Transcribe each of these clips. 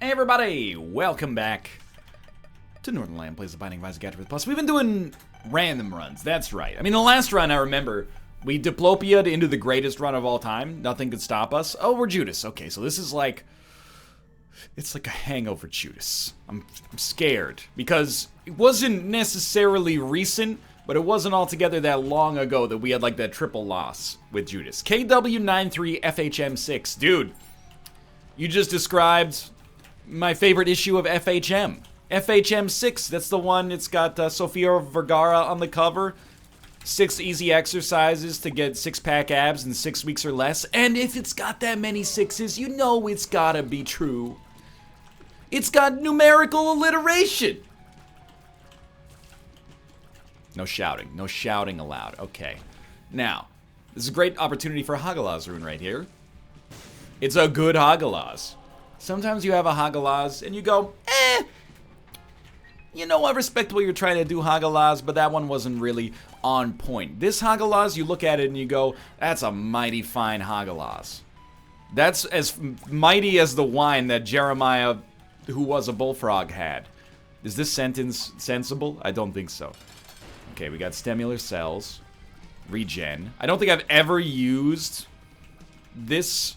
Hey everybody, welcome back to Northernlion Plays the Binding of Isaac AFTERBIRTH Plus. We've been doing random runs, that's right. I mean, the last run, I remember, we diplopia'd into the greatest run of all time. Nothing could stop us. Oh, we're Judas. Okay, so this is like... it's like a hangover Judas. I'm scared, because it wasn't necessarily recent, but it wasn't altogether that long ago that we had like that triple loss with Judas. KW93FHM6. Dude, you just described my favorite issue of FHM. FHM6, that's the one, it's got Sofia Vergara on the cover. 6 easy exercises to get 6-pack abs in 6 weeks or less. And if it's got that many 6s, you know it's gotta be true. It's got numerical alliteration. No shouting. No shouting allowed. Okay. Now, this is a great opportunity for a Hagalaz rune right here. It's a good Hagalaz. Sometimes you have a Hagalaz and you go, you know, I respect what you're trying to do, Hagalaz, but that one wasn't really on point. This Hagalaz, you look at it and you go, that's a mighty fine Hagalaz. That's as mighty as the wine that Jeremiah, who was a bullfrog, had. Is this sentence sensible? I don't think so. Okay, we got Stimular Cells. Regen. I don't think I've ever used this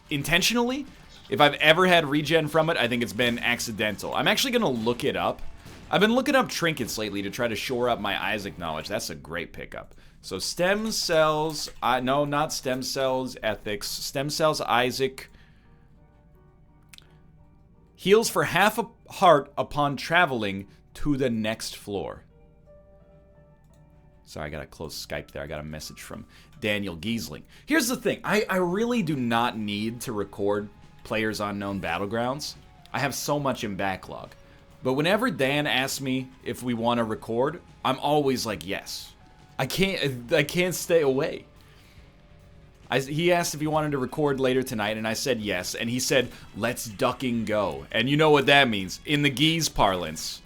intentionally. If I've ever had regen from it, I think it's been accidental. I'm actually going to look it up. I've been looking up trinkets lately to try to shore up my Isaac knowledge. That's a great pickup. So stem cells, no, not stem cells, ethics. Stem cells, Isaac. Heals for half a heart upon traveling to the next floor. Sorry, I got to close Skype there. I got a message from Daniel Giesling. Here's the thing. I really do not need to record Players Unknown Battlegrounds. I have so much in backlog. But whenever Dan asks me if we want to record, I'm always like, yes. I can't stay away. He asked if he wanted to record later tonight, and I said yes. And he said, let's ducking go. And you know what that means. In the Gies parlance,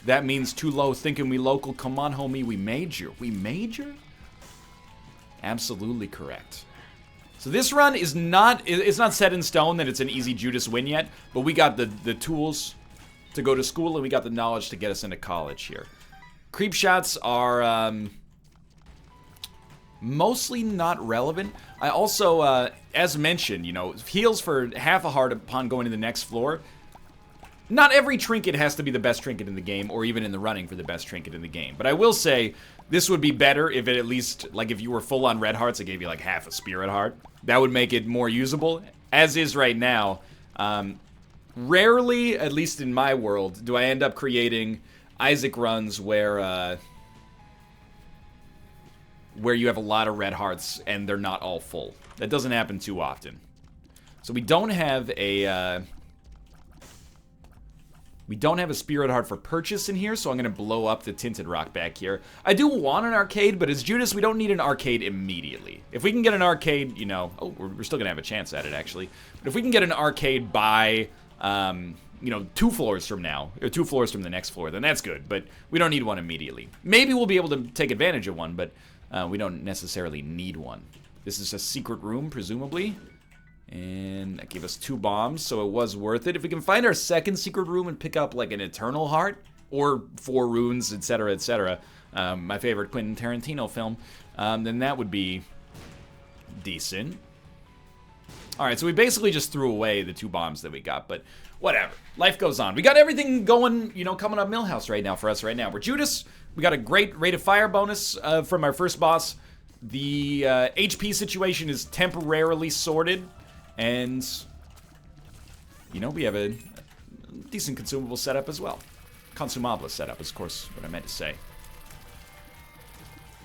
that means too low thinking we local. Come on, homie, we major. We major? Absolutely correct. So this run is not, it's not set in stone that it's an easy Judas win yet, but we got the tools to go to school and we got the knowledge to get us into college here. Creep shots are mostly not relevant. I also, as mentioned, you know, heals for half a heart upon going to the next floor. Not every trinket has to be the best trinket in the game, or even in the running for the best trinket in the game. But I will say, this would be better if it at least, like if you were full on red hearts, it gave you like half a spirit heart. That would make it more usable. As is right now, rarely, at least in my world, do I end up creating Isaac runs where you have a lot of red hearts and they're not all full. That doesn't happen too often. So we don't have a... we don't have a Spirit Heart for purchase in here, so I'm going to blow up the Tinted Rock back here. I do want an arcade, but as Judas, we don't need an arcade immediately. If we can get an arcade, you know... oh, we're still going to have a chance at it, actually. But if we can get an arcade by, you know, 2 floors from now, or 2 floors from the next floor, then that's good. But we don't need one immediately. Maybe we'll be able to take advantage of one, but we don't necessarily need one. This is a secret room, presumably. And that gave us 2 bombs, so it was worth it. If we can find our second secret room and pick up, like, an Eternal Heart, or 4 runes, etc., etc., my favorite Quentin Tarantino film, then that would be decent. Alright, so we basically just threw away the 2 bombs that we got, but whatever. Life goes on. We got everything going, you know, coming up Millhouse right now for us right now. We're Judas. We got a great rate of fire bonus from our first boss. The HP situation is temporarily sorted. And, you know, we have a decent consumable setup as well. Consumable setup is, of course, what I meant to say.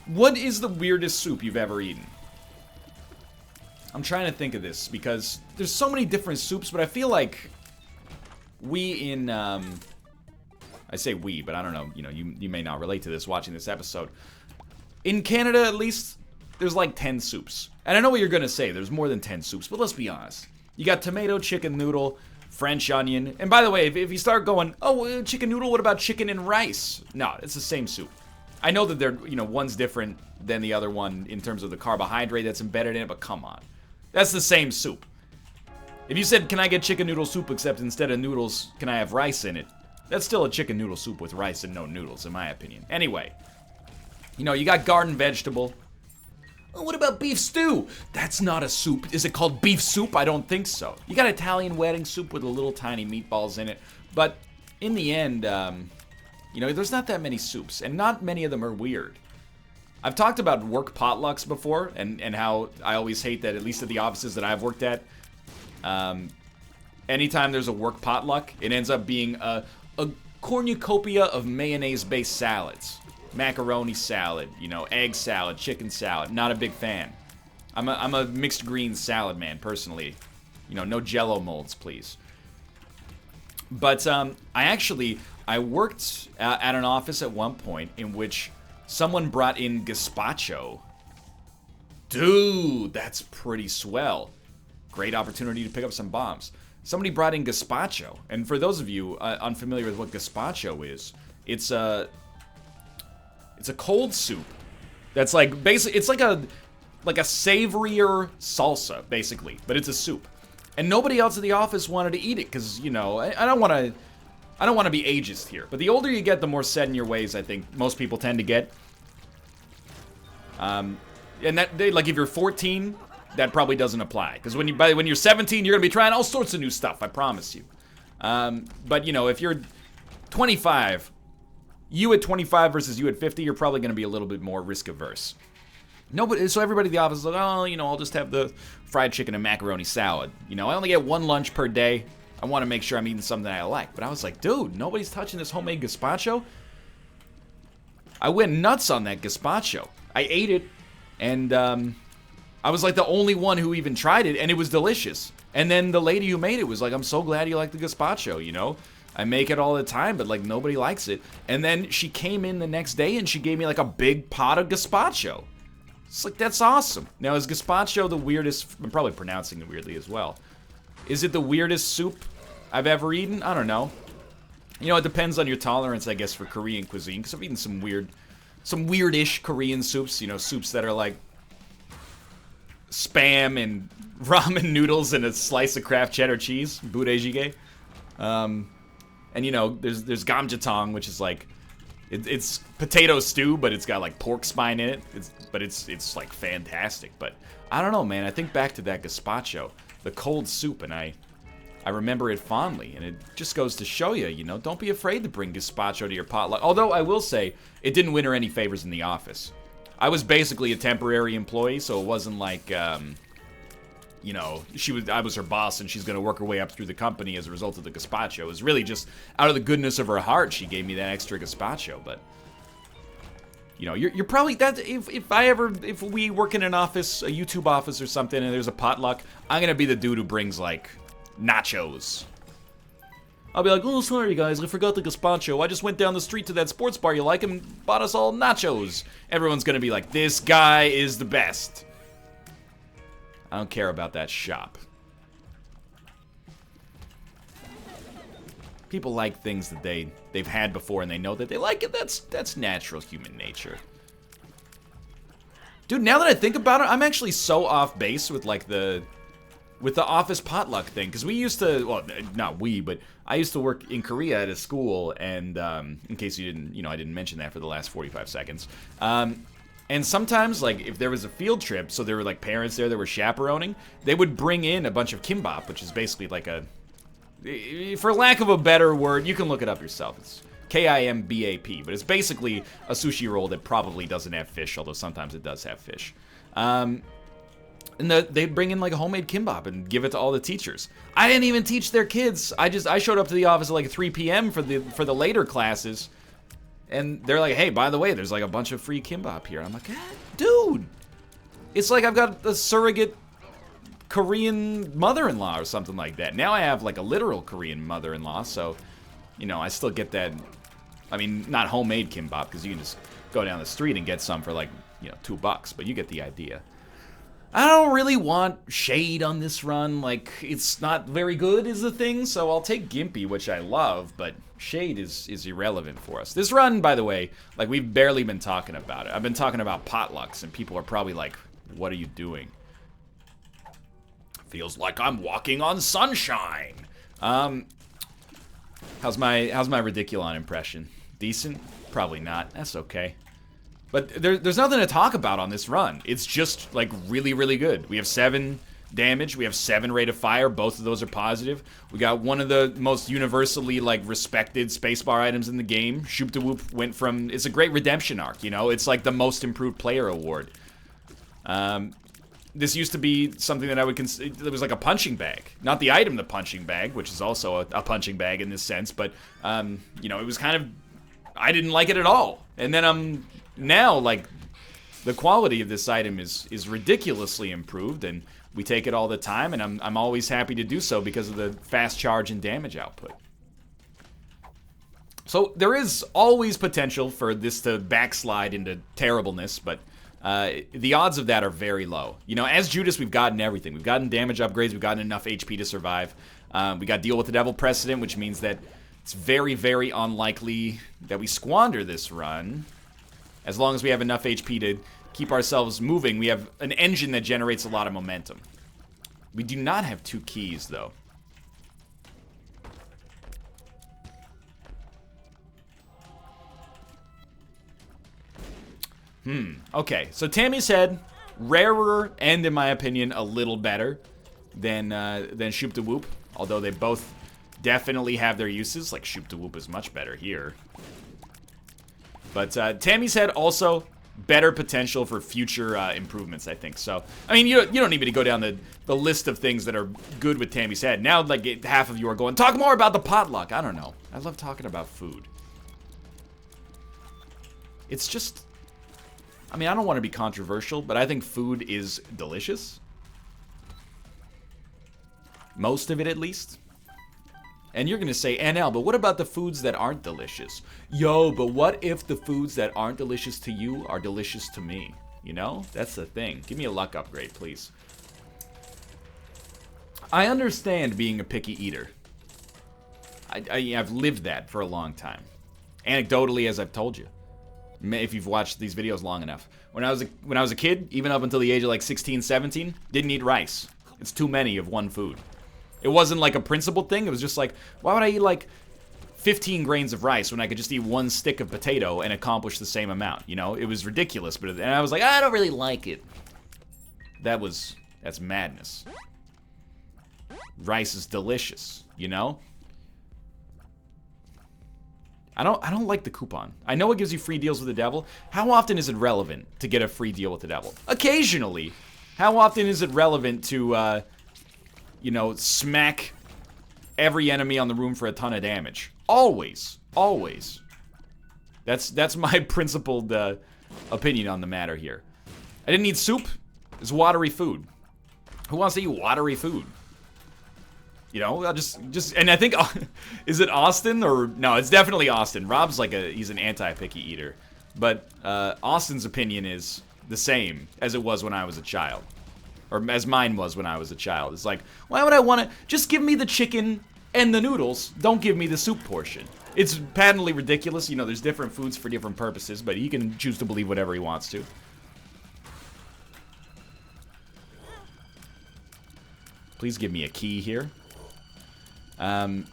What is the weirdest soup you've ever eaten? I'm trying to think of this, because there's so many different soups, but I feel like we in, I say we, but I don't know, you know, you may not relate to this watching this episode. In Canada, at least, there's like 10 soups. And I know what you're gonna say, there's more than 10 soups, but let's be honest. You got tomato, chicken noodle, French onion. And by the way, if you start going, oh, chicken noodle, what about chicken and rice? No, it's the same soup. I know that they're, you know, one's different than the other one in terms of the carbohydrate that's embedded in it, but come on. That's the same soup. If you said, can I get chicken noodle soup except instead of noodles, can I have rice in it? That's still a chicken noodle soup with rice and no noodles, in my opinion. Anyway, you know, you got garden vegetable. Oh, what about beef stew? That's not a soup. Is it called beef soup? I don't think so. You got Italian wedding soup with the little tiny meatballs in it. But in the end, you know, there's not that many soups, and not many of them are weird. I've talked about work potlucks before, and how I always hate that, at least at the offices that I've worked at, anytime there's a work potluck, it ends up being a cornucopia of mayonnaise-based salads. Macaroni salad, you know, egg salad, chicken salad. Not a big fan. I'm a mixed green salad man, personally. You know, no Jell-O molds, please. But I worked at an office at one point in which someone brought in gazpacho. Dude, that's pretty swell. Great opportunity to pick up some bombs. Somebody brought in gazpacho, and for those of you unfamiliar with what gazpacho is, it's a cold soup that's like basically it's like a savorier salsa basically, but it's a soup. And nobody else at the office wanted to eat it because, you know, I don't want to be ageist here, but the older you get, the more set in your ways I think most people tend to get. And that like if you're 14, that probably doesn't apply, because when you're 17, you're gonna be trying all sorts of new stuff. I promise you. But you know, if you're 25, you at 25 versus you at 50, you're probably gonna be a little bit more risk averse. So everybody at the office is like, oh, you know, I'll just have the fried chicken and macaroni salad. You know, I only get one lunch per day. I want to make sure I'm eating something I like. But I was like, dude, nobody's touching this homemade gazpacho. I went nuts on that gazpacho. I ate it, and I was like the only one who even tried it, and it was delicious. And then the lady who made it was like, I'm so glad you like the gazpacho, you know? I make it all the time, but like nobody likes it. And then she came in the next day and she gave me like a big pot of gazpacho. It's like, that's awesome. Now, is gazpacho the weirdest? I'm probably pronouncing it weirdly as well. Is it the weirdest soup I've ever eaten? I don't know. You know, it depends on your tolerance, I guess, for Korean cuisine, because I've eaten some weird-ish Korean soups. You know, soups that are like Spam and ramen noodles and a slice of Kraft cheddar cheese, budae. And you know, there's gamjatang, which is like it's potato stew, but it's got like pork spine in it. It's like fantastic. But I don't know, man. I think back to that gazpacho, the cold soup, and I remember it fondly. And it just goes to show you, you know, don't be afraid to bring gazpacho to your potluck. Although I will say, it didn't win her any favors in the office. I was basically a temporary employee, so it wasn't like, you know, I was her boss and she's going to work her way up through the company as a result of the gazpacho. It was really just out of the goodness of her heart she gave me that extra gazpacho. But, you know, you're probably, that if we work in an office, a YouTube office or something, and there's a potluck, I'm going to be the dude who brings, like, nachos. I'll be like, oh, sorry guys, I forgot the gazpacho. I just went down the street to that sports bar you like and bought us all nachos. Everyone's gonna be like, this guy is the best. I don't care about that shop. People like things that they've had before and they know that they like it. That's natural human nature. Dude, now that I think about it, I'm actually so off base with like the office potluck thing, because we used to, well, not we, but I used to work in Korea at a school, and in case you didn't, you know, I didn't mention that for the last 45 seconds, and sometimes, like, if there was a field trip, so there were, like, parents there that were chaperoning, they would bring in a bunch of kimbap, which is basically like a, for lack of a better word, you can look it up yourself, it's Kimbap, but it's basically a sushi roll that probably doesn't have fish, although sometimes it does have fish. And they'd bring in like a homemade kimbap and give it to all the teachers. I didn't even teach their kids. I showed up to the office at like 3 p.m. for the later classes, and they're like, hey, by the way, there's like a bunch of free kimbap here. I'm like, dude, it's like I've got a surrogate Korean mother-in-law or something like that. Now I have like a literal Korean mother-in-law, so, you know, I still get that. I mean, not homemade kimbap, because you can just go down the street and get some for like, you know, $2, but you get the idea. I don't really want shade on this run, like, it's not very good is the thing, so I'll take Gimpy, which I love, but shade is irrelevant for us. This run, by the way, like, we've barely been talking about it. I've been talking about potlucks, and people are probably like, what are you doing? Feels like I'm walking on sunshine. How's my Ridiculon impression? Decent? Probably not. That's okay. But there's nothing to talk about on this run. It's just, like, really, really good. We have 7 damage. We have 7 rate of fire. Both of those are positive. We got one of the most universally, like, respected spacebar items in the game. Shoop da Whoop went from... It's a great redemption arc, you know? It's, like, the most improved player award. This used to be something that I would consider... It was like a punching bag. Not the item, the punching bag, which is also a punching bag in this sense, but, you know, it was kind of... I didn't like it at all. And then now, like, the quality of this item is ridiculously improved, and we take it all the time, and I'm always happy to do so because of the fast charge and damage output. So there is always potential for this to backslide into terribleness, but the odds of that are very low. You know, as Judas, we've gotten everything. We've gotten damage upgrades, we've gotten enough HP to survive. We got Deal with the Devil precedent, which means that it's very, very unlikely that we squander this run. As long as we have enough HP to keep ourselves moving, we have an engine that generates a lot of momentum. We do not have 2 keys, though. Okay, so Tammy's Head, rarer and, in my opinion, a little better than Shoop da Whoop. Although they both definitely have their uses. Like, Shoop da Whoop is much better here. But Tammy's Head also better potential for future improvements, I think. So, I mean, you don't need me to go down the list of things that are good with Tammy's Head. Now, like, half of you are going, talk more about the potluck. I don't know. I love talking about food. It's just... I mean, I don't want to be controversial, but I think food is delicious. Most of it, at least. And you're going to say, NL, but what about the foods that aren't delicious? Yo, but what if the foods that aren't delicious to you are delicious to me? You know? That's the thing. Give me a luck upgrade, please. I understand being a picky eater. I've lived that for a long time. Anecdotally, as I've told you. If you've watched these videos long enough. When I was a kid, even up until the age of like 16, 17, didn't eat rice. It's too many of one food. It wasn't like a principled thing. It was just like, why would I eat like 15 grains of rice when I could just eat 1 stick of potato and accomplish the same amount? You know, it was ridiculous. And I was like, I don't really like it. That's madness. Rice is delicious, you know? I don't like the coupon. I know it gives you free deals with the devil. How often is it relevant to get a free deal with the devil? Occasionally. How often is it relevant to, you know, smack every enemy on the room for a ton of damage? Always. Always. That's my principled opinion on the matter here. I didn't need soup. It's watery food. Who wants to eat watery food? You know, I'll just, and I think, is it Austin or, no, it's definitely Austin. Rob's like he's an anti-picky eater. But Austin's opinion is the same as it was when I was a child. Or as mine was when I was a child. It's like, why would I want to, just give me the chicken and the noodles, don't give me the soup portion. It's patently ridiculous, you know, there's different foods for different purposes, but he can choose to believe whatever he wants to. Please give me a key here. And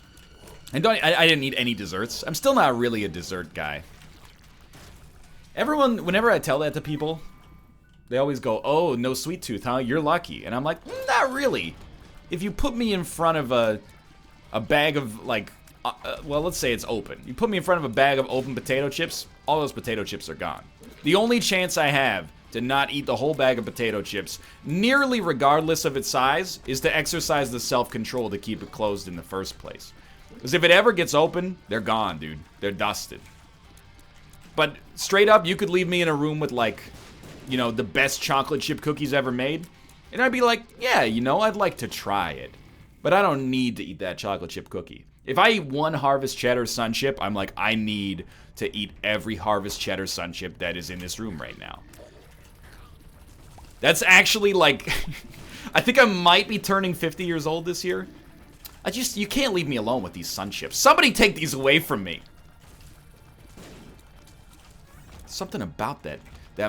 I didn't need any desserts. I'm still not really a dessert guy. Everyone, whenever I tell that to people, they always go, oh, no sweet tooth, huh? You're lucky. And I'm like, not really. If you put me in front of a bag of, like, well, let's say it's open. You put me in front of a bag of open potato chips, all those potato chips are gone. The only chance I have to not eat the whole bag of potato chips, nearly regardless of its size, is to exercise the self-control to keep it closed in the first place. Because if it ever gets open, they're gone, dude. They're dusted. But straight up, you could leave me in a room with, like, you know, the best chocolate chip cookies ever made, and I'd be like, yeah, you know, I'd like to try it. But I don't need to eat that chocolate chip cookie. If I eat one Harvest Cheddar Sun Chip, I'm like, I need to eat every Harvest Cheddar Sun Chip that is in this room right now. That's actually, like, I think I might be turning 50 years old this year. You can't leave me alone with these Sun Chips. Somebody take these away from me. Something about that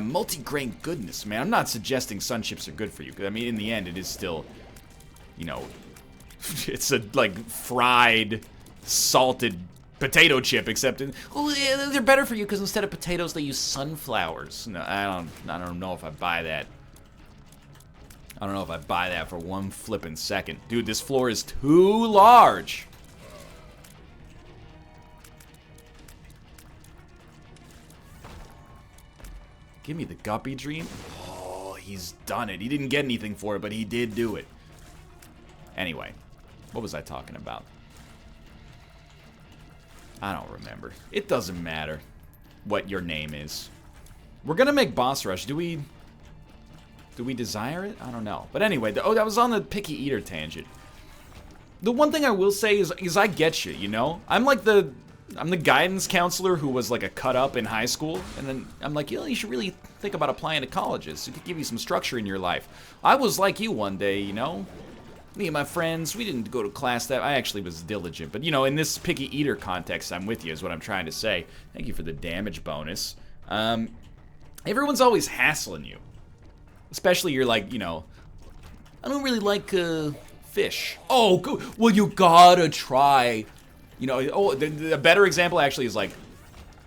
multi-grain goodness, man. I'm not suggesting Sun Chips are good for you, because, I mean, in the end, it is still you know, it's a, like, fried, salted potato chip, except, yeah, they're better for you because instead of potatoes, they use sunflowers. No, I don't know if I buy that. I don't know if I buy that for one flippin' second. Dude, this floor is too large. Give me the guppy dream. Oh, he's done it. He didn't get anything for it, but he did do it. Anyway, what was I talking about? I don't remember. It doesn't matter what your name is. We're gonna make boss rush. Do we desire it? I don't know. But anyway, oh, that was on the picky eater tangent. The one thing I will say is I get you, you know? I'm the guidance counselor who was like a cut up in high school, and then I'm like, you should really think about applying to colleges. It could give you some structure in your life. I was like you one day, you know? Me and my friends, we didn't go to class that. I actually was diligent, but you know, in this picky eater context, I'm with you, is what I'm trying to say. Thank you for the damage bonus. Everyone's always hassling you. Especially you're like, you know, I don't really like fish. Oh, well, you gotta try. You know, oh, the better example actually is like,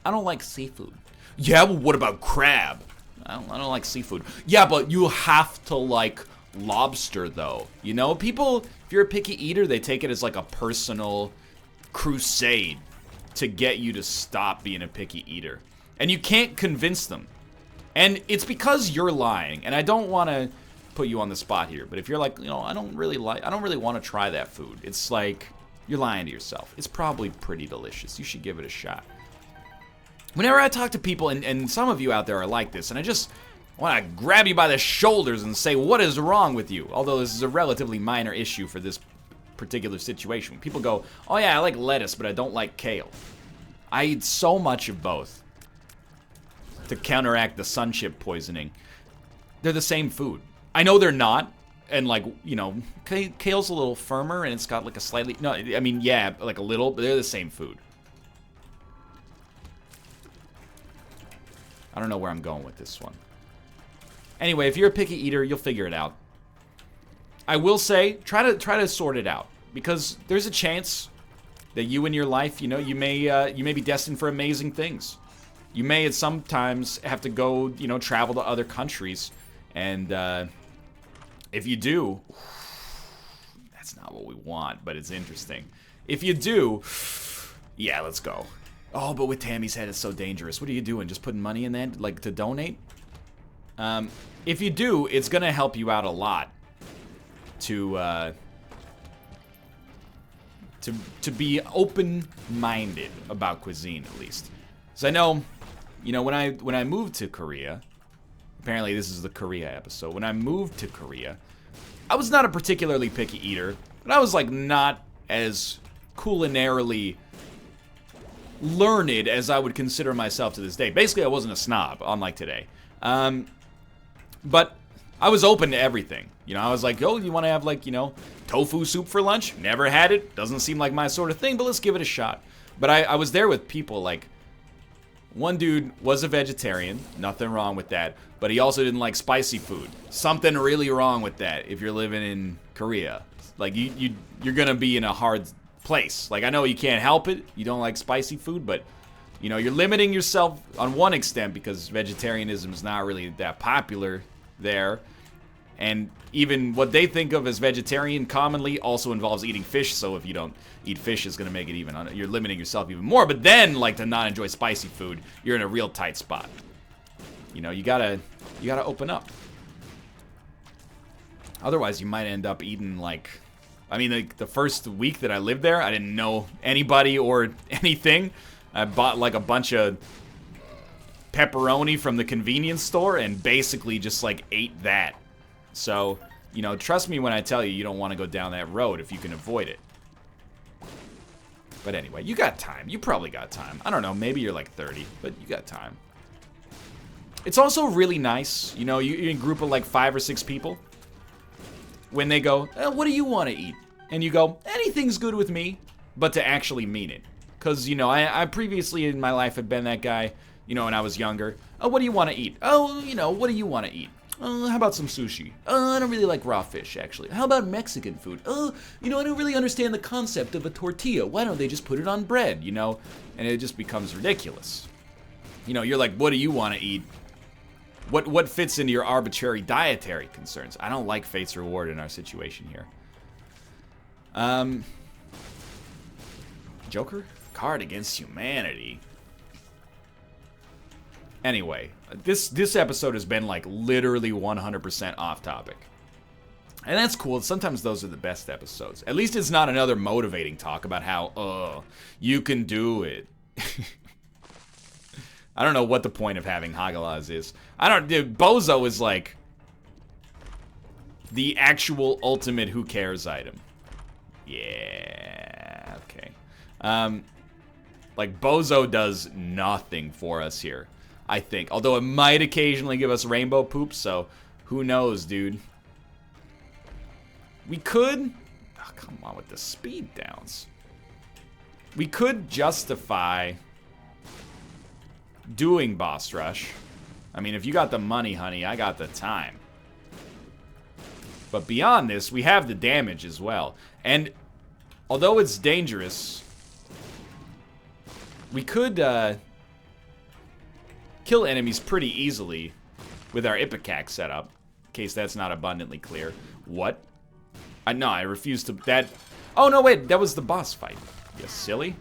I don't like seafood. Yeah, well, what about crab? I don't like seafood. Yeah, but you have to like lobster though. You know, people, if you're a picky eater, they take it as like a personal crusade to get you to stop being a picky eater. And you can't convince them. And it's because you're lying, and I don't want to put you on the spot here, but if you're like, you know, I don't really want to try that food. It's like, you're lying to yourself. It's probably pretty delicious. You should give it a shot. Whenever I talk to people, and some of you out there are like this, and I just want to grab you by the shoulders and say, what is wrong with you? Although this is a relatively minor issue for this particular situation. People go, oh yeah, I like lettuce, but I don't like kale. I eat so much of both to counteract the sun chip poisoning. They're the same food. I know they're not, and like, you know, kale's a little firmer and it's got like a slightly, no, I mean, yeah, like a little, but they're the same food. I don't know where I'm going with this one. Anyway, if you're a picky eater, you'll figure it out. I will say, try to sort it out, because there's a chance that you in your life, you know, you may be destined for amazing things. You may at sometimes have to go, you know, travel to other countries, and if you do, that's not what we want, but it's interesting. If you do, yeah, let's go. Oh, but with Tammy's head, it's so dangerous. What are you doing? Just putting money in that, like, to donate? If you do, it's gonna help you out a lot to be open-minded about cuisine, at least. So I know, you know, when I moved to Korea, apparently this is the Korea episode. When I moved to Korea, I was not a particularly picky eater, but I was like not as culinarily learned as I would consider myself to this day. Basically, I wasn't a snob, unlike today. But I was open to everything. You know, I was like, oh, you want to have, like, you know, tofu soup for lunch? Never had it. Doesn't seem like my sort of thing, but let's give it a shot. But I was there with people, like, one dude was a vegetarian. Nothing wrong with that. But he also didn't like spicy food. Something really wrong with that if you're living in Korea. Like, you're going to be in a hard place. Like, I know you can't help it. You don't like spicy food, but, you know, you're limiting yourself on one extent because vegetarianism is not really that popular there. And even what they think of as vegetarian commonly also involves eating fish, so if you don't eat fish, it's going to make it even, you're limiting yourself even more. But then, like, to not enjoy spicy food, you're in a real tight spot. You know, you gotta open up. Otherwise, you might end up eating, like, I mean, like, the first week that I lived there, I didn't know anybody or anything. I bought, like, a bunch of pepperoni from the convenience store and basically just, like, ate that. So, you know, trust me when I tell you, you don't want to go down that road if you can avoid it. But anyway, you got time. You probably got time. I don't know, maybe you're like 30, but you got time. It's also really nice, you know, you're in a group of like 5 or 6 people. When they go, what do you want to eat? And you go, anything's good with me, but to actually mean it. Because, you know, I previously in my life had been that guy, you know, when I was younger. Oh, what do you want to eat? Oh, you know, what do you want to eat? How about some sushi? I don't really like raw fish, actually. How about Mexican food? You know, I don't really understand the concept of a tortilla. Why don't they just put it on bread, you know? And it just becomes ridiculous. You know, you're like, what do you want to eat? What fits into your arbitrary dietary concerns? I don't like fate's reward in our situation here. Joker? Card against humanity. Anyway, this episode has been like literally 100% off topic. And that's cool. Sometimes those are the best episodes. At least it's not another motivating talk about how, you can do it. I don't know what the point of having Hagalaz is. Bozo is like the actual ultimate who cares item. Yeah, okay. Like Bozo does nothing for us here, I think. Although it might occasionally give us rainbow poop, so who knows, dude. We could... Oh, come on with the speed downs. We could justify doing boss rush. I mean, if you got the money, honey, I got the time. But beyond this, we have the damage as well. And although it's dangerous, we could kill enemies pretty easily with our Ipecac setup, in case that's not abundantly clear. What? No, I refuse to... That... Oh, no, wait, that was the boss fight. You silly.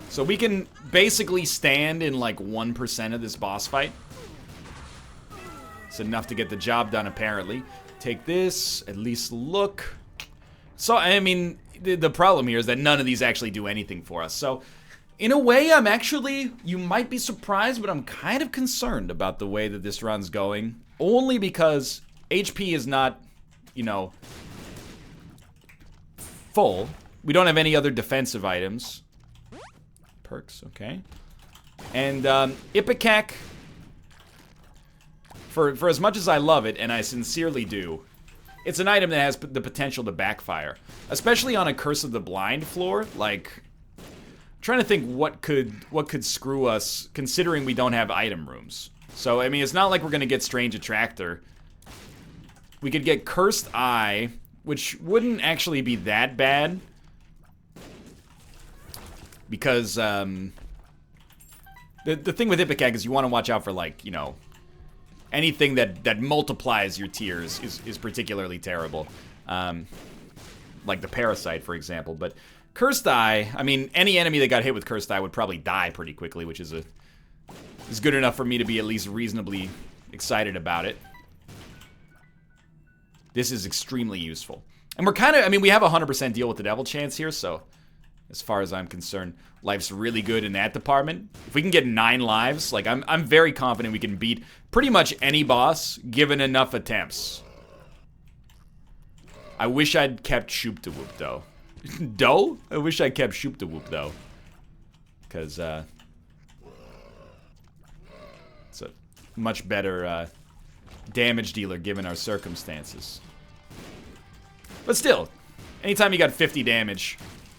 So we can basically stand in like 1% of this boss fight. It's enough to get the job done, apparently. Take this, at least look. So, I mean, the problem here is that none of these actually do anything for us. So, in a way, I'm actually, you might be surprised, but I'm kind of concerned about the way that this run's going. Only because HP is not, you know, full. We don't have any other defensive items. Perks, okay. And Ipecac, for as much as I love it, and I sincerely do, it's an item that has the potential to backfire. Especially on a Curse of the Blind floor. Like, I'm trying to think what could screw us, considering we don't have item rooms. So, I mean, it's not like we're gonna get Strange Attractor. We could get Cursed Eye, which wouldn't actually be that bad. Because, the thing with Ipecac is you want to watch out for, like, you know, anything that multiplies your tiers is particularly terrible. Like the Parasite, for example. But Cursed Eye, I mean, any enemy that got hit with Cursed Eye would probably die pretty quickly, which is good enough for me to be at least reasonably excited about it. This is extremely useful. And we're kind of, I mean, we have a 100% deal with the Devil Chance here, so... As far as I'm concerned, life's really good in that department. If we can get 9 lives, like, I'm very confident we can beat pretty much any boss, given enough attempts. I wish I'd kept Shoop-da-Whoop, though. Doe? I wish I kept Shoop-da-Whoop, though. Because, it's a much better, damage dealer, given our circumstances. But still, anytime you got 50 damage...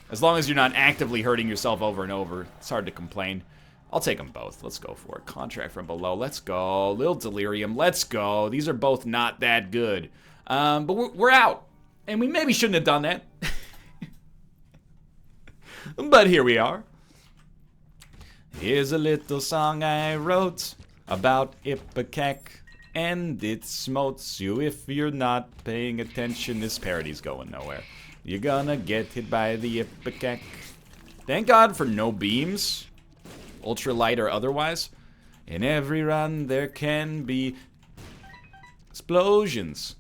As long as you're not actively hurting yourself over and over, it's hard to complain. I'll take them both. Let's go for it. Contract from below. Let's go. Little Delirium. Let's go. These are both not that good. But we're out. And we maybe shouldn't have done that. But here we are. Here's a little song I wrote about Ipecac. And it smotes you if you're not paying attention. This parody's going nowhere. You're gonna get hit by the Ipecac. Thank God for no beams. Ultralight or otherwise. In every run there can be explosions.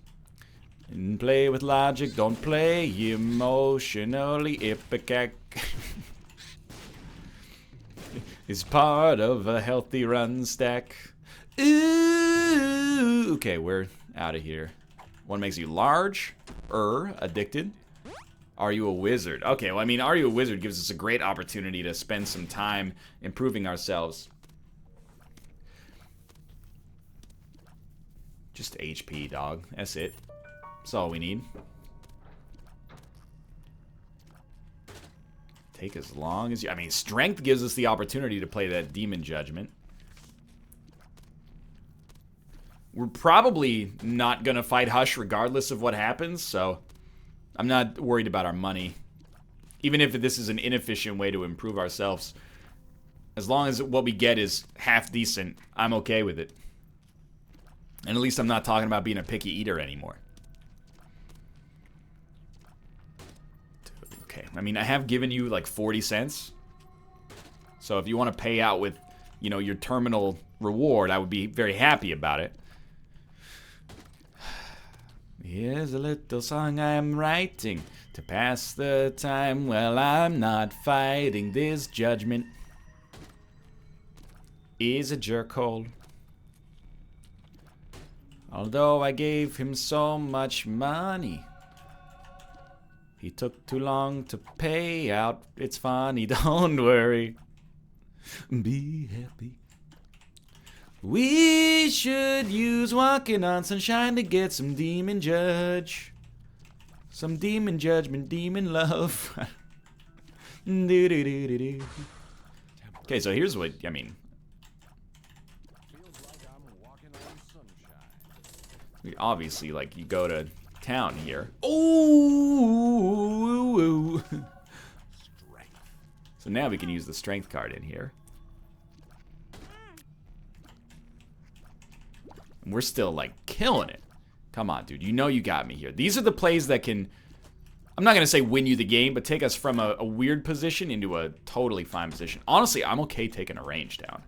And play with logic, don't play emotionally. Ipecac is part of a healthy run stack. Ooh. Okay, we're out of here. One makes you large. Addicted. Are you a wizard? Okay, well, I mean, Are You a Wizard gives us a great opportunity to spend some time improving ourselves. Just HP, dog. That's it. That's all we need. Take as long as you... I mean, strength gives us the opportunity to play that demon judgment. We're probably not going to fight Hush regardless of what happens, so I'm not worried about our money. Even if this is an inefficient way to improve ourselves. As long as what we get is half decent, I'm okay with it. And at least I'm not talking about being a picky eater anymore. Okay, I mean, I have given you like 40 cents. So if you want to pay out with, you know, your terminal reward, I would be very happy about it. Here's a little song I'm writing to pass the time. Well, I'm not fighting this judgment. Is a jerkhole. Although I gave him so much money, he took too long to pay out. It's funny, don't worry. Be happy. We should use Walking on Sunshine to get some demon judge. Some demon judgment, demon love. Okay, so here's what, I mean. We obviously, like, you go to town here. Ooh! So now we can use the strength card in here. And we're still, like, killing it. Come on, dude. You know you got me here. These are the plays that can, I'm not going to say win you the game, but take us from a weird position into a totally fine position. Honestly, I'm okay taking a range down.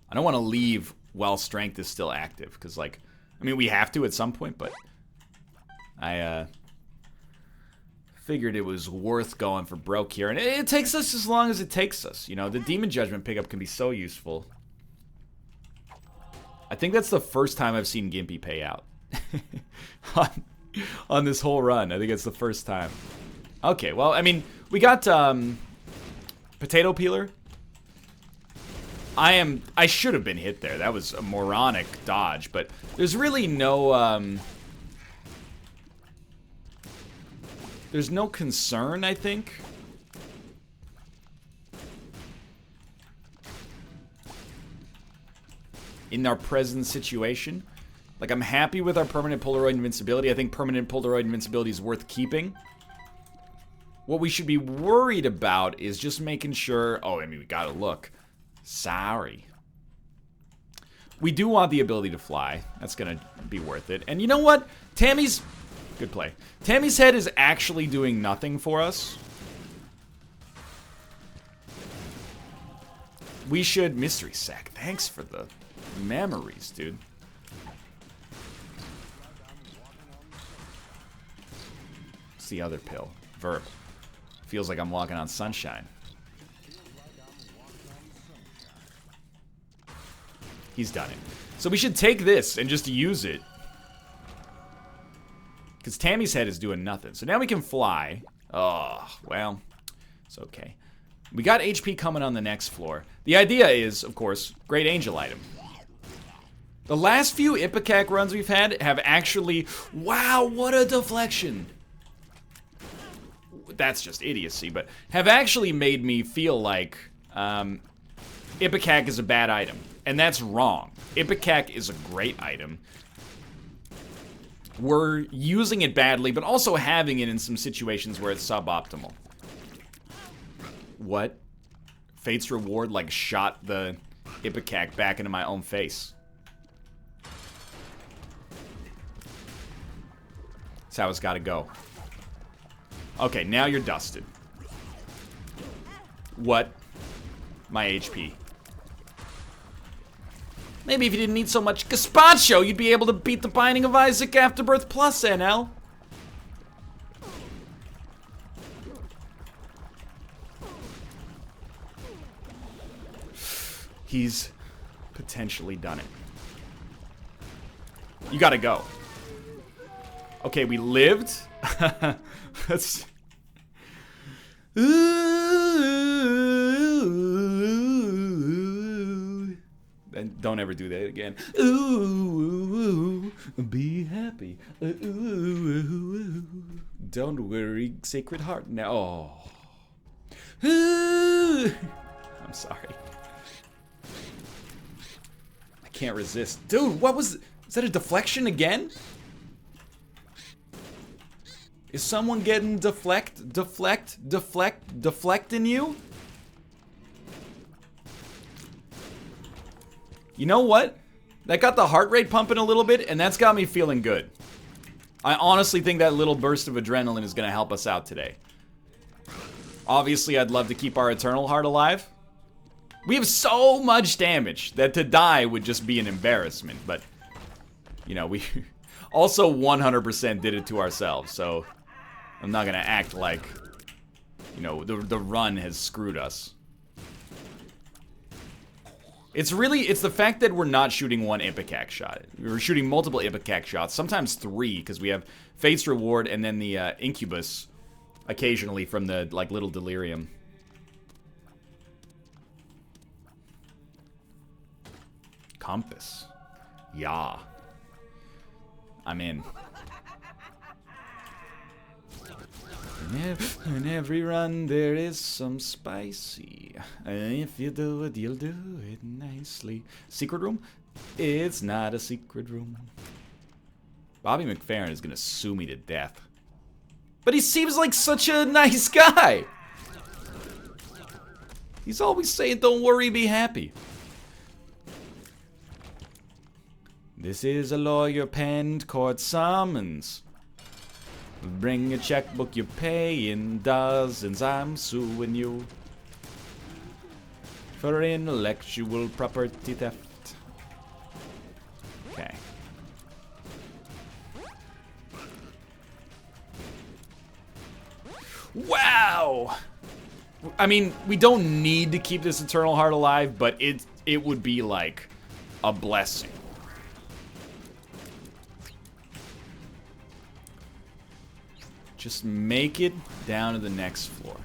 I don't want to leave while strength is still active. Because, like, I mean, we have to at some point, but I figured it was worth going for broke here. And it takes us as long as it takes us. You know, the Demon Judgment pickup can be so useful. I think that's the first time I've seen Gimpy pay out. on this whole run. I think it's the first time. Okay, well, I mean, we got Potato Peeler. I should have been hit there. That was a moronic dodge, but there's really no there's no concern, I think. In our present situation. Like, I'm happy with our permanent Polaroid invincibility. I think permanent Polaroid invincibility is worth keeping. What we should be worried about is just making sure... Oh, I mean, we gotta look. Sorry. We do want the ability to fly. That's gonna be worth it. And you know what? Tammy's... Good play. Tammy's head is actually doing nothing for us. We should... Mystery Sack. Thanks for the memories, dude. What's the other pill? Verb. Feels like I'm walking on sunshine. He's done it. So we should take this and just use it. Because Tammy's head is doing nothing. So now we can fly. Oh, well, it's okay. We got HP coming on the next floor. The idea is, of course, Great Angel item. The last few Ipecac runs we've had have actually... Wow, what a deflection. That's just idiocy, but have actually made me feel like Ipecac is a bad item. And that's wrong. Ipecac is a great item. We're using it badly, but also having it in some situations where it's suboptimal. What? Fate's Reward, like, shot the Ipecac back into my own face. That's how it's gotta go. Okay, now you're dusted. What? My HP. Maybe if you didn't need so much gazpacho, you'd be able to beat the Binding of Isaac Afterbirth Plus, NL. He's potentially done it. You gotta go. Okay, we lived. That's... Ooh. And don't ever do that again. Ooh. Be happy. Don't worry, Sacred Heart. No. I'm sorry. I can't resist. Dude, what was... Is that a deflection again? Is someone getting deflecting you? You know what? That got the heart rate pumping a little bit, and that's got me feeling good. I honestly think that little burst of adrenaline is going to help us out today. Obviously, I'd love to keep our Eternal Heart alive. We have so much damage that to die would just be an embarrassment, but... You know, we also 100% did it to ourselves, so... I'm not going to act like... You know, the run has screwed us. It's the fact that we're not shooting one Ipecac shot. We're shooting multiple Ipecac shots, sometimes 3, because we have Fate's Reward and then the Incubus occasionally from the, like, little Delirium. Compass. Yeah. I'm in. In every run there is some spicy. If you do it, you'll do it nicely. Secret room? It's not a secret room. Bobby McFerrin is gonna sue me to death. But he seems like such a nice guy. He's always saying, don't worry, be happy. This is a lawyer-penned court summons. Bring a checkbook, you pay in dozens. I'm suing you for intellectual property theft. Okay. Wow! I mean, we don't need to keep this Eternal Heart alive, but it would be like a blessing. Just make it down to the next floor.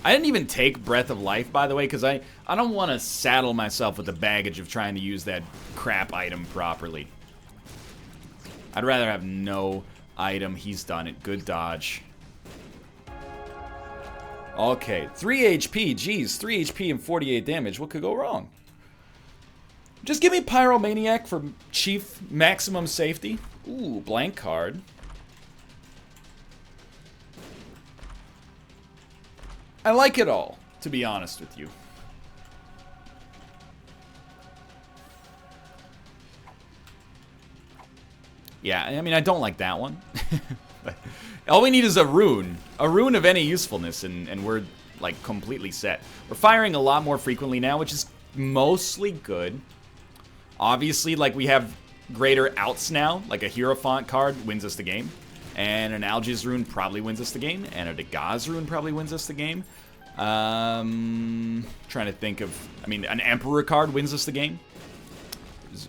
I didn't even take Breath of Life, by the way, because I don't want to saddle myself with the baggage of trying to use that crap item properly. I'd rather have no item. He's done it. Good dodge. Okay, 3 HP. Jeez, 3 HP and 48 damage. What could go wrong? Just give me Pyromaniac for chief maximum safety. Ooh, blank card. I like it all, to be honest with you. Yeah, I mean, I don't like that one. All we need is a rune of any usefulness, and we're, like, completely set. We're firing a lot more frequently now, which is mostly good. Obviously, like, we have greater outs now, like a Hierophant card wins us the game. And an Algiz rune probably wins us the game. And a Dagaz rune probably wins us the game. Trying to think of... I mean, an Emperor card wins us the game. There's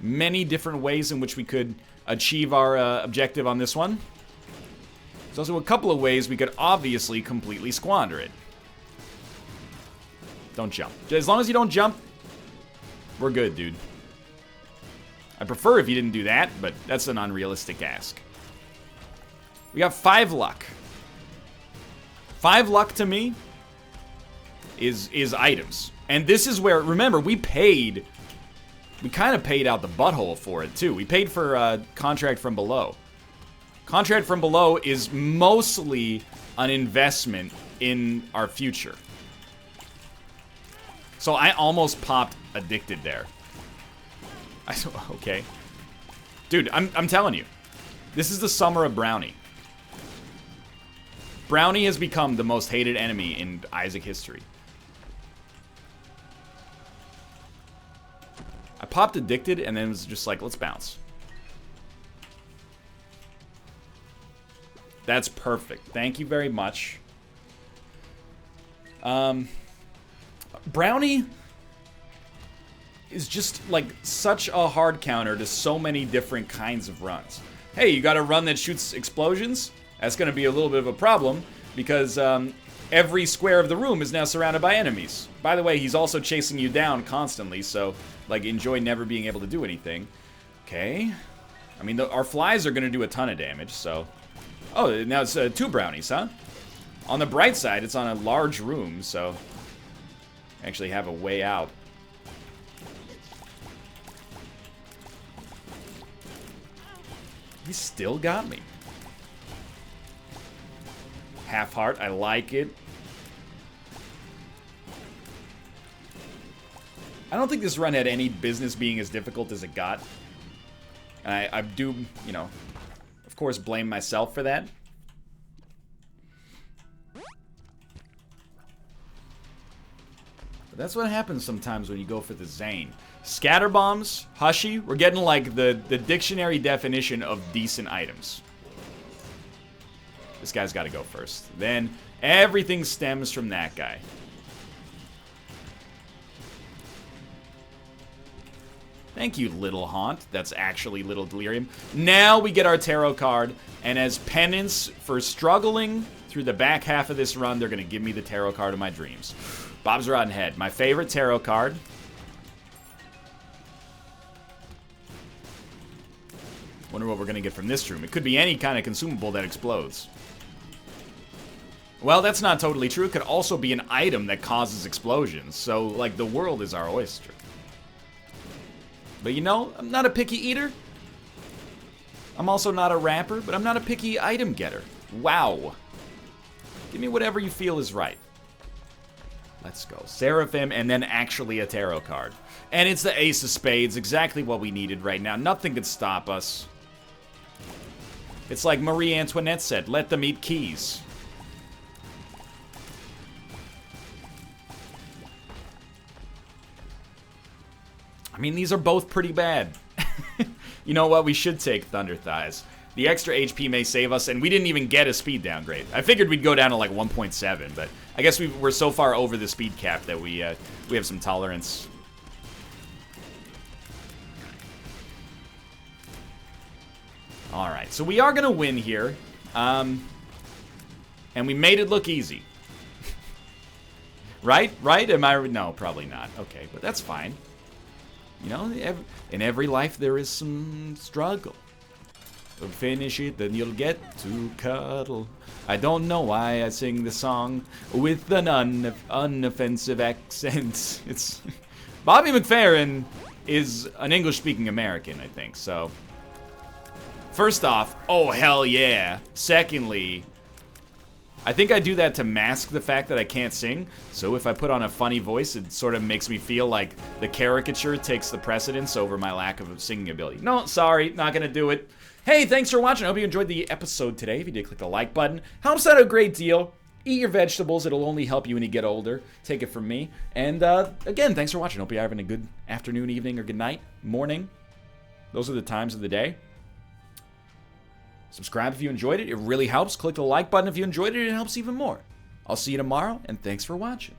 many different ways in which we could achieve our objective on this one. There's also a couple of ways we could obviously completely squander it. Don't jump. As long as you don't jump, we're good, dude. I prefer if you didn't do that, but that's an unrealistic ask. We got 5 luck. 5 luck to me is items. And this is where, remember, we kind of paid out the butthole for it, too. We paid for Contract from Below. Contract from Below is mostly an investment in our future. So I almost popped Addicted there. Okay. Dude, I'm telling you. This is the summer of Brownie. Brownie has become the most hated enemy in Isaac history. I popped Addicted and then was just like, let's bounce. That's perfect. Thank you very much. Brownie is just like such a hard counter to so many different kinds of runs. Hey, you got a run that shoots explosions? That's going to be a little bit of a problem because every square of the room is now surrounded by enemies. By the way, he's also chasing you down constantly, so like enjoy never being able to do anything. Okay. I mean, our flies are going to do a ton of damage, so... Oh, now it's 2 brownies, huh? On the bright side, it's on a large room, so... I actually have a way out. He still got me. Half heart, I like it. I don't think this run had any business being as difficult as it got. And I do, you know, of course, blame myself for that. But that's what happens sometimes when you go for the Zane. Scatter bombs, Hushy, we're getting like the dictionary definition of decent items. This guy's got to go first. Then everything stems from that guy. Thank you, Little Haunt. That's actually Little Delirium. Now we get our tarot card, and as penance for struggling through the back half of this run, they're going to give me the tarot card of my dreams. Bob's Rotten Head, my favorite tarot card. Wonder what we're going to get from this room. It could be any kind of consumable that explodes. Well, that's not totally true. It could also be an item that causes explosions. So, like, the world is our oyster. But you know, I'm not a picky eater. I'm also not a rapper, but I'm not a picky item getter. Wow. Give me whatever you feel is right. Let's go. Seraphim, and then actually a tarot card. And it's the Ace of Spades, exactly what we needed right now. Nothing could stop us. It's like Marie Antoinette said, let them eat keys. I mean, these are both pretty bad. You know what? We should take Thunder Thighs. The extra HP may save us, and we didn't even get a speed downgrade. I figured we'd go down to like 1.7, but I guess we're so far over the speed cap that we have some tolerance. All right, so we are gonna win here, and we made it look easy. Right? Right? Am I? No, probably not. Okay, but that's fine. You know, in every life there is some struggle. Finish it, then you'll get to cuddle. I don't know why I sing the song with an unoffensive accent. It's Bobby McFerrin is an English-speaking American, I think. So, first off, oh hell yeah. Secondly, I think I do that to mask the fact that I can't sing, so if I put on a funny voice, it sort of makes me feel like the caricature takes the precedence over my lack of singing ability. No, sorry, not gonna do it. Hey, thanks for watching. I hope you enjoyed the episode today. If you did, click the like button. Helps out a great deal. Eat your vegetables. It'll only help you when you get older. Take it from me. And again, thanks for watching. Hope you're having a good afternoon, evening, or good night, morning. Those are the times of the day. Subscribe if you enjoyed it. It really helps. Click the like button if you enjoyed it. It helps even more. I'll see you tomorrow, and thanks for watching.